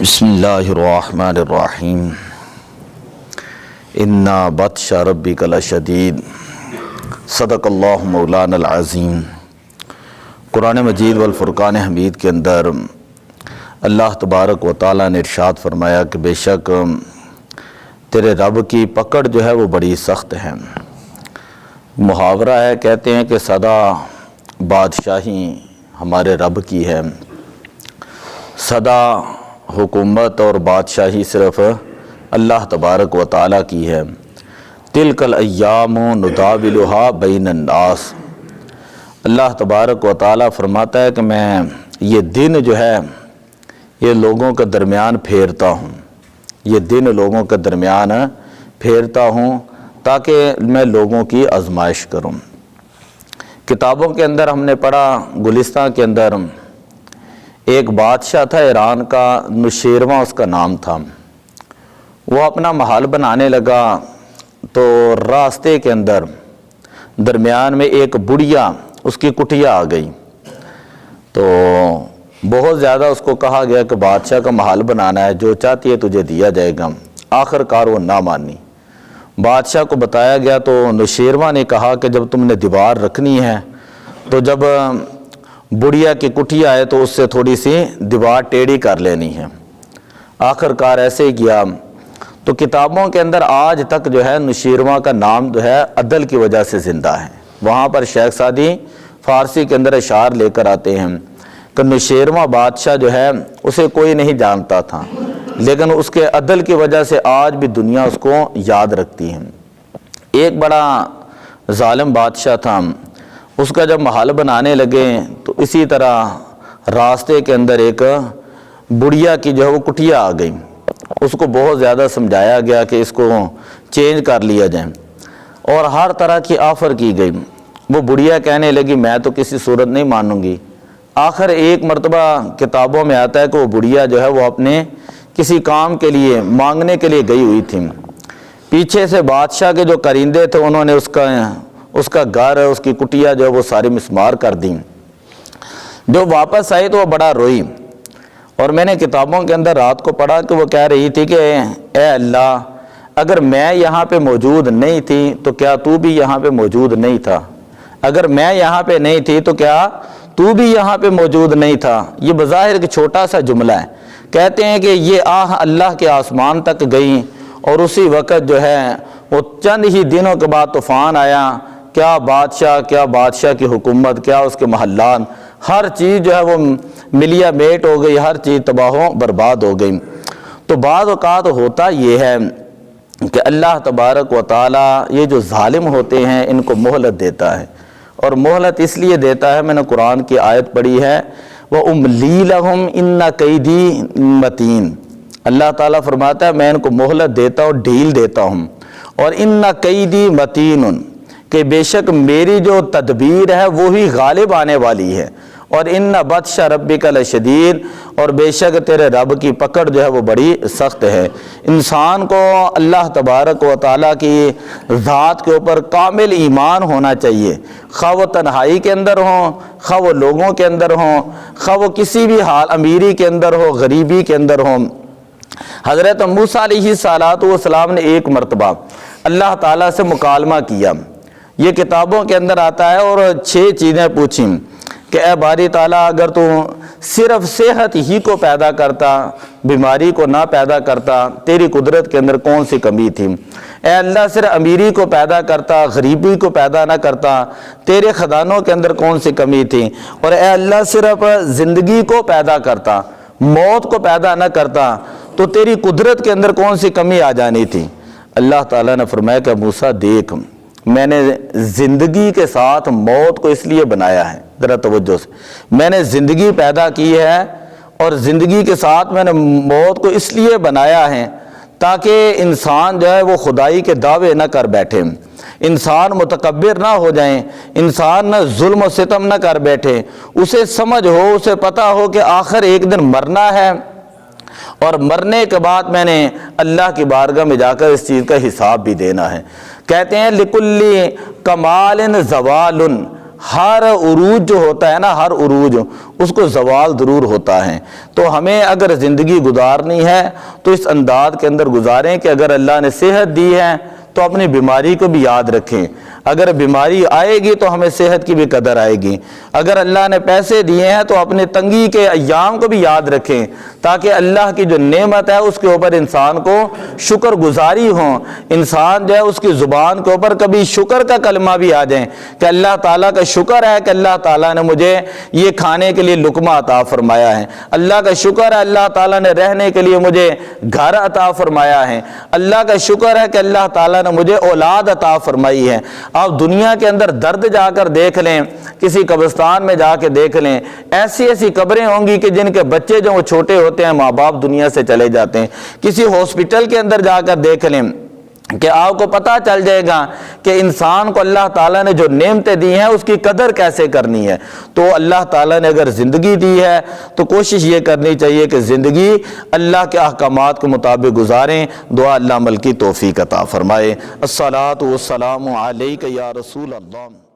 بسم اللہ الرحمن الرحیم انا بطش ربک لشدید صدق اللہ مولانا العظیم۔ قرآن مجید والفرقان حمید کے اندر اللہ تبارک و تعالیٰ نے ارشاد فرمایا کہ بے شک تیرے رب کی پکڑ جو ہے وہ بڑی سخت ہے۔ محاورہ ہے، کہتے ہیں کہ سدا بادشاہی ہمارے رب کی ہے، سدا حکومت اور بادشاہی صرف اللہ تبارک و تعالیٰ کی ہے۔ تلک الایام نداولھا بین الناس، اللہ تبارک و تعالیٰ فرماتا ہے کہ میں یہ دن جو ہے یہ لوگوں کے درمیان پھیرتا ہوں، یہ دن لوگوں کے درمیان پھیرتا ہوں تاکہ میں لوگوں کی آزمائش کروں۔ کتابوں کے اندر ہم نے پڑھا، گلستان کے اندر ایک بادشاہ تھا ایران کا، نوشیروان اس کا نام تھا۔ وہ اپنا محل بنانے لگا تو راستے کے اندر درمیان میں ایک بڑھیا اس کی کٹیا آ گئی، تو بہت زیادہ اس کو کہا گیا کہ بادشاہ کا محل بنانا ہے، جو چاہتی ہے تجھے دیا جائے گا۔ آخر کار وہ نہ مانی، بادشاہ کو بتایا گیا تو نوشیروان نے کہا کہ جب تم نے دیوار رکھنی ہے تو جب بڑھیا کی کٹیا آئے تو اس سے تھوڑی سی دیوار ٹیڑھی کر لینی ہے۔ آخر کار ایسے ہی کیا، تو کتابوں کے اندر آج تک جو ہے نوشیروان کا نام جو ہے عدل کی وجہ سے زندہ ہے۔ وہاں پر شیخ سعدی فارسی کے اندر اشعار لے کر آتے ہیں کہ نوشیروان بادشاہ جو ہے اسے کوئی نہیں جانتا تھا، لیکن اس کے عدل کی وجہ سے آج بھی دنیا اس کو یاد رکھتی ہے۔ ایک بڑا ظالم بادشاہ تھا، اس کا جب محل بنانے لگے تو اسی طرح راستے کے اندر ایک بڑھیا کی جو ہے وہ کٹیا آ گئی۔ اس کو بہت زیادہ سمجھایا گیا کہ اس کو چینج کر لیا جائے اور ہر طرح کی آفر کی گئی۔ وہ بڑھیا کہنے لگی میں تو کسی صورت نہیں مانوں گی۔ آخر ایک مرتبہ کتابوں میں آتا ہے کہ وہ بڑھیا جو ہے وہ اپنے کسی کام کے لیے مانگنے کے لیے گئی ہوئی تھی۔ پیچھے سے بادشاہ کے جو کرندے تھے انہوں نے اس کا گھر، اس کی کٹیا جو ہے وہ ساری مسمار کر دی۔ جو واپس آئی تو وہ بڑا روئی، اور میں نے کتابوں کے اندر رات کو پڑھا کہ وہ کہہ رہی تھی کہ اے اللہ، اگر میں یہاں پہ موجود نہیں تھی تو کیا تو بھی یہاں پہ موجود نہیں تھا؟ اگر میں یہاں پہ نہیں تھی تو کیا تو بھی یہاں پہ موجود نہیں تھا؟ یہ بظاہر ایک چھوٹا سا جملہ ہے۔ کہتے ہیں کہ یہ آہ اللہ کے آسمان تک گئی، اور اسی وقت جو ہے وہ چند ہی دنوں کے بعد طوفان آیا۔ کیا بادشاہ کی حکومت، کیا اس کے محلات، ہر چیز جو ہے وہ ملیا میٹ ہو گئی، ہر چیز تباہ و برباد ہو گئی۔ تو بعض اوقات ہوتا یہ ہے کہ اللہ تبارک و تعالیٰ یہ جو ظالم ہوتے ہیں ان کو مہلت دیتا ہے، اور مہلت اس لیے دیتا ہے، میں نے قرآن کی آیت پڑھی ہے وَأُمْلِي لَهُمْ إِنَّ كَيْدِي مَتِينٌ۔ اللہ تعالیٰ فرماتا ہے میں ان کو مہلت دیتا ہوں، ڈھیل دیتا ہوں، اور إِنَّ كَيْدِي مَتِينٌ، کہ بے شک میری جو تدبیر ہے وہی غالب آنے والی ہے، اور ان بطش ربک لشدید، اور بے شک تیرے رب کی پکڑ جو ہے وہ بڑی سخت ہے۔ انسان کو اللہ تبارک و تعالیٰ کی ذات کے اوپر کامل ایمان ہونا چاہیے، خواہ وہ تنہائی کے اندر ہوں، خواہ وہ لوگوں کے اندر ہوں، خواہ وہ کسی بھی حال، امیری کے اندر ہو، غریبی کے اندر ہوں۔ حضرت موسیٰ علیہ السلام نے ایک مرتبہ اللہ تعالیٰ سے مکالمہ کیا، یہ کتابوں کے اندر آتا ہے، اور 6 چیزیں پوچھیں کہ اے باری تعالیٰ، اگر تو صرف صحت ہی کو پیدا کرتا، بیماری کو نہ پیدا کرتا، تیری قدرت کے اندر کون سی کمی تھی؟ اے اللہ، صرف امیری کو پیدا کرتا، غریبی کو پیدا نہ کرتا، تیرے خزانوں کے اندر کون سی کمی تھی؟ اور اے اللہ، صرف زندگی کو پیدا کرتا، موت کو پیدا نہ کرتا، تو تیری قدرت کے اندر کون سی کمی آ جانی تھی؟ اللہ تعالیٰ نے فرمایا کہ موسیٰ دیکھ، میں نے زندگی کے ساتھ موت کو اس لیے بنایا ہے، ذرا توجہ سے، میں نے زندگی پیدا کی ہے اور زندگی کے ساتھ میں نے موت کو اس لیے بنایا ہے تاکہ انسان جو ہے وہ خدائی کے دعوے نہ کر بیٹھے، انسان متکبر نہ ہو جائیں، انسان نہ ظلم و ستم نہ کر بیٹھے، اسے سمجھ ہو، اسے پتہ ہو کہ آخر ایک دن مرنا ہے، اور مرنے کے بعد میں نے اللہ کی بارگاہ میں جا کر اس چیز کا حساب بھی دینا ہے۔ کہتے ہیں لِكُلِّ كَمَالٍ زَوَالٌ، ہر عروج جو ہوتا ہے نا، ہر عروج اس کو زوال ضرور ہوتا ہے۔ تو ہمیں اگر زندگی گزارنی ہے تو اس انداز کے اندر گزاریں کہ اگر اللہ نے صحت دی ہے تو اپنی بیماری کو بھی یاد رکھیں۔ اگر بیماری آئے گی تو ہمیں صحت کی بھی قدر آئے گی۔ اگر اللہ نے پیسے دیے ہیں تو اپنے تنگی کے ایام کو بھی یاد رکھیں، تاکہ اللہ کی جو نعمت ہے اس کے اوپر انسان کو شکر گزاری ہو، انسان جو ہے اس کی زبان کے اوپر کبھی شکر کا کلمہ بھی آ جائیں کہ اللہ تعالیٰ کا شکر ہے کہ اللہ تعالیٰ نے مجھے یہ کھانے کے لیے لقمہ عطا فرمایا ہے، اللہ کا شکر ہے اللہ تعالیٰ نے رہنے کے لیے مجھے گھر عطا فرمایا ہے، اللہ کا شکر ہے کہ اللہ تعالیٰ نے مجھے اولاد عطا فرمائی ہے۔ آپ دنیا کے اندر درد جا کر دیکھ لیں، کسی قبرستان میں جا کے دیکھ لیں، ایسی ایسی قبریں ہوں گی کہ جن کے بچے جو وہ چھوٹے ہوتے ہیں، ماں باپ دنیا سے چلے جاتے ہیں۔ کسی ہاسپٹل کے اندر جا کر دیکھ لیں کہ آپ کو پتہ چل جائے گا کہ انسان کو اللہ تعالیٰ نے جو نعمتیں دی ہیں اس کی قدر کیسے کرنی ہے۔ تو اللہ تعالیٰ نے اگر زندگی دی ہے تو کوشش یہ کرنی چاہیے کہ زندگی اللہ کے احکامات کے مطابق گزاریں۔ دعا اللہ عمل کی توفیق عطا فرمائے۔ الصلاۃ والسلام علیک یا رسول اللہ۔